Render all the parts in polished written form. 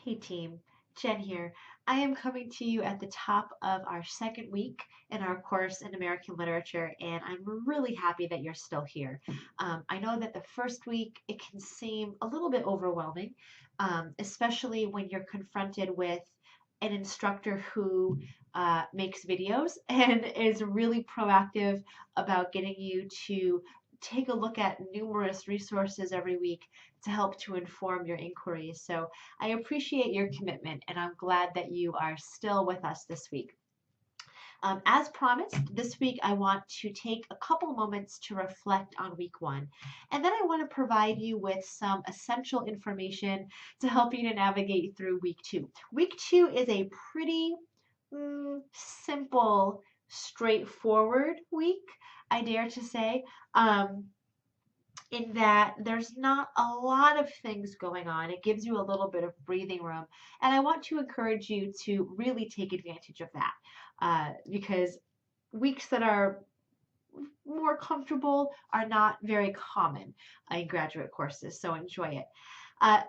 Hey team, Jen here. I am coming to you at the top of our second week in our course in American Literature, and I'm really happy that you're still here. I know that the first week it can seem a little bit overwhelming, especially when you're confronted with an instructor who makes videos and is really proactive about getting you to take a look at numerous resources every week to help to inform your inquiries. So I appreciate your commitment, and I'm glad that you are still with us this week. As promised, this week I want to take a couple moments to reflect on week one. And then I want to provide you with some essential information to help you to navigate through week two. Week two is a pretty simple, straightforward week, I dare to say. In that there's not a lot of things going on. It gives you a little bit of breathing room. And I want to encourage you to really take advantage of that because weeks that are more comfortable are not very common in graduate courses. So enjoy it.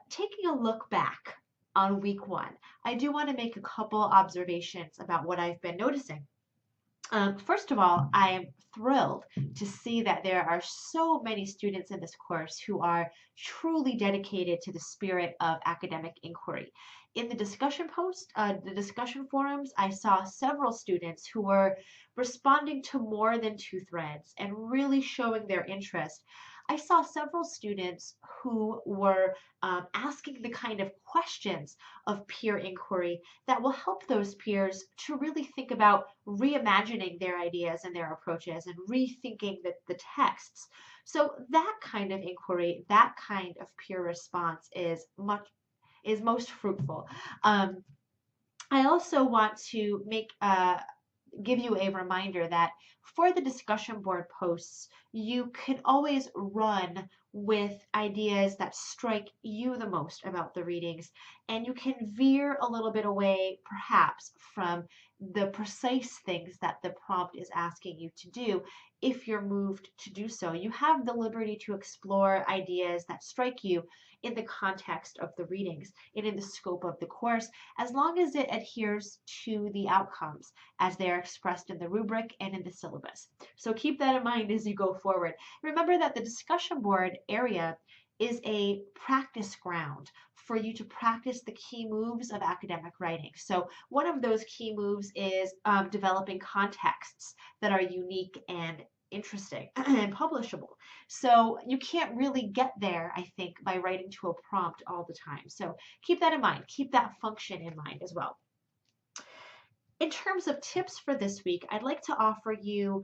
Taking a look back on week one, I do want to make a couple observations about what I've been noticing. First of all, I am thrilled to see that there are so many students in this course who are truly dedicated to the spirit of academic inquiry. In the discussion the discussion forums, I saw several students who were responding to more than two threads and really showing their interest. I saw several students who were asking the kind of questions of peer inquiry that will help those peers to really think about reimagining their ideas and their approaches and rethinking the texts. So that kind of inquiry, that kind of peer response is most fruitful. I also want to give you a reminder that for the discussion board posts, you can always run with ideas that strike you the most about the readings, and you can veer a little bit away, perhaps, from the precise things that the prompt is asking you to do if you're moved to do so. You have the liberty to explore ideas that strike you in the context of the readings and in the scope of the course, as long as it adheres to the outcomes as they are expressed in the rubric and in the syllabus. So keep that in mind as you go forward. Remember that the discussion board area is a practice ground for you to practice the key moves of academic writing. So one of those key moves is developing contexts that are unique and interesting and publishable. So you can't really get there, I think, by writing to a prompt all the time. So keep that in mind. Keep that function in mind as well. In terms of tips for this week, I'd like to offer you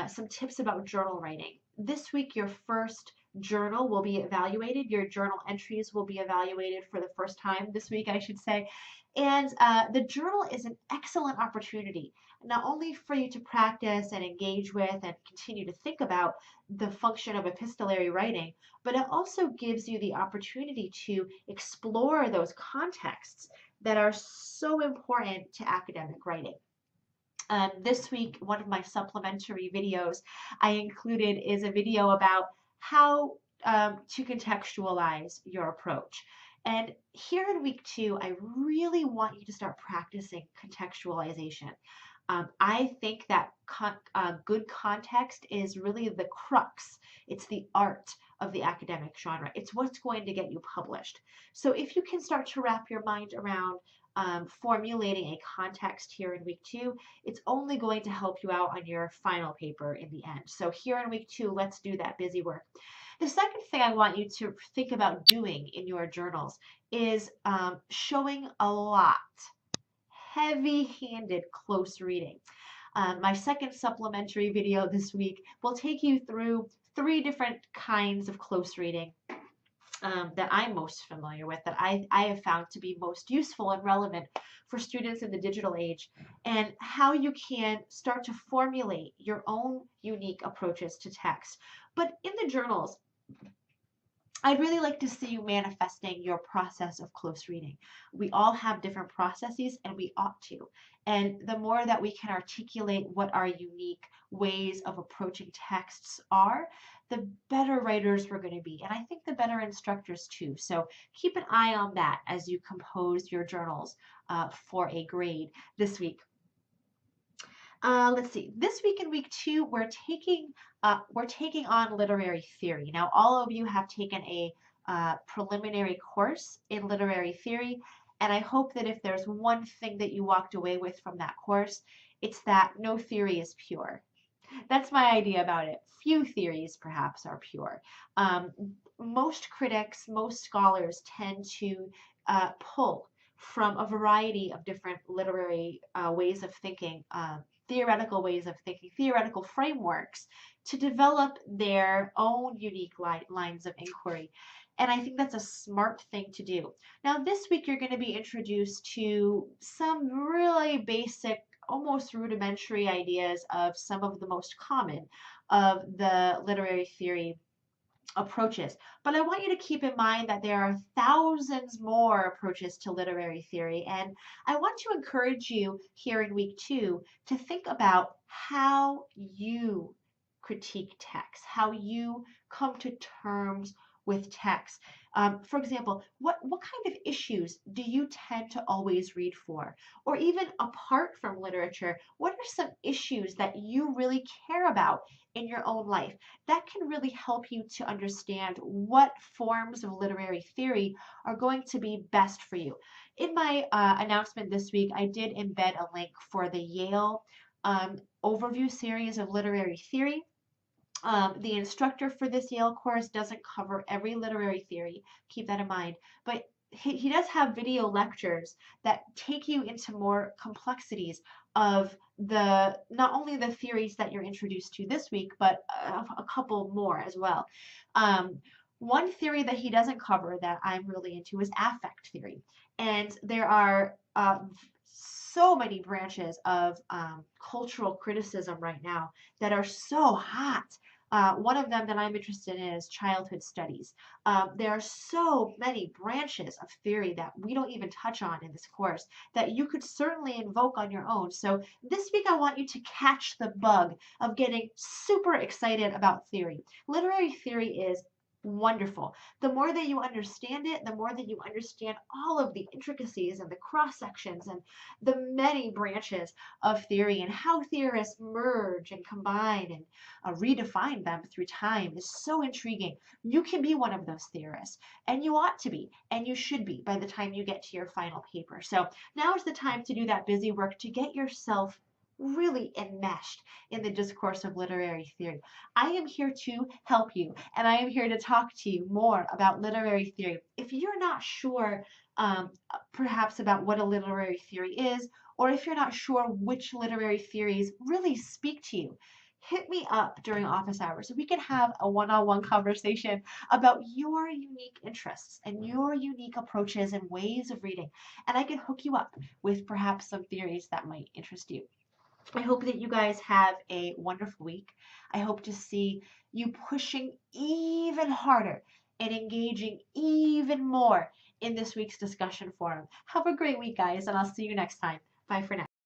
some tips about journal writing. This week, your first journal will be evaluated. Your journal entries will be evaluated for the first time this week, I should say. And the journal is an excellent opportunity, not only for you to practice and engage with and continue to think about the function of epistolary writing, but it also gives you the opportunity to explore those contexts that are so important to academic writing. This week, one of my supplementary videos I included is a video about how to contextualize your approach. And here in week two, I really want you to start practicing contextualization. I think that good context is really the crux. It's the art of the academic genre. It's what's going to get you published. So if you can start to wrap your mind around formulating a context here in week two, it's only going to help you out on your final paper in the end. So here in week two, let's do that busy work. The second thing I want you to think about doing in your journals is showing a lot, heavy-handed close reading. My second supplementary video this week will take you through 3 different kinds of close reading that I'm most familiar with, that I have found to be most useful and relevant for students in the digital age, and how you can start to formulate your own unique approaches to text. But in the journals, I'd really like to see you manifesting your process of close reading. We all have different processes and we ought to. And the more that we can articulate what our unique ways of approaching texts are, the better writers we're going to be. And I think the better instructors too. So keep an eye on that as you compose your journals for a grade this week. Let's see. This week in week 2, we're taking on literary theory. Now, all of you have taken a preliminary course in literary theory, and I hope that if there's one thing that you walked away with from that course, it's that no theory is pure. That's my idea about it. Few theories, perhaps, are pure. Um, Most critics, most scholars tend to pull from a variety of different literary ways of thinking, theoretical ways of thinking, theoretical frameworks to develop their own unique lines of inquiry. And I think that's a smart thing to do. Now, this week you're going to be introduced to some really basic, almost rudimentary ideas of some of the most common of the literary theory approaches. But I want you to keep in mind that there are thousands more approaches to literary theory. And I want to encourage you here in week 2 to think about how you critique text, how you come to terms with text. For example, what kind of issues do you tend to always read for? Or even apart from literature, what are some issues that you really care about in your own life? That can really help you to understand what forms of literary theory are going to be best for you. In my announcement this week, I did embed a link for the Yale overview series of literary theory. The instructor for this Yale course doesn't cover every literary theory, keep that in mind, but he does have video lectures that take you into more complexities of the not only the theories that you're introduced to this week, but a couple more as well. One theory that he doesn't cover that I'm really into is affect theory. And there are so many branches of cultural criticism right now that are so hot. One of them that I'm interested in is childhood studies. There are so many branches of theory that we don't even touch on in this course that you could certainly invoke on your own. So this week I want you to catch the bug of getting super excited about theory. Literary theory is wonderful. The more that you understand it, the more that you understand all of the intricacies and the cross sections and the many branches of theory and how theorists merge and combine and redefine them through time is so intriguing. You can be one of those theorists, and you ought to be, and you should be by the time you get to your final paper. So now is the time to do that busy work to get yourself really enmeshed in the discourse of literary theory. I am here to help you, and I am here to talk to you more about literary theory. If you're not sure, perhaps about what a literary theory is, or if you're not sure which literary theories really speak to you, hit me up during office hours so we can have a one-on-one conversation about your unique interests and your unique approaches and ways of reading. And I can hook you up with perhaps some theories that might interest you. I hope that you guys have a wonderful week. I hope to see you pushing even harder and engaging even more in this week's discussion forum. Have a great week, guys, and I'll see you next time. Bye for now.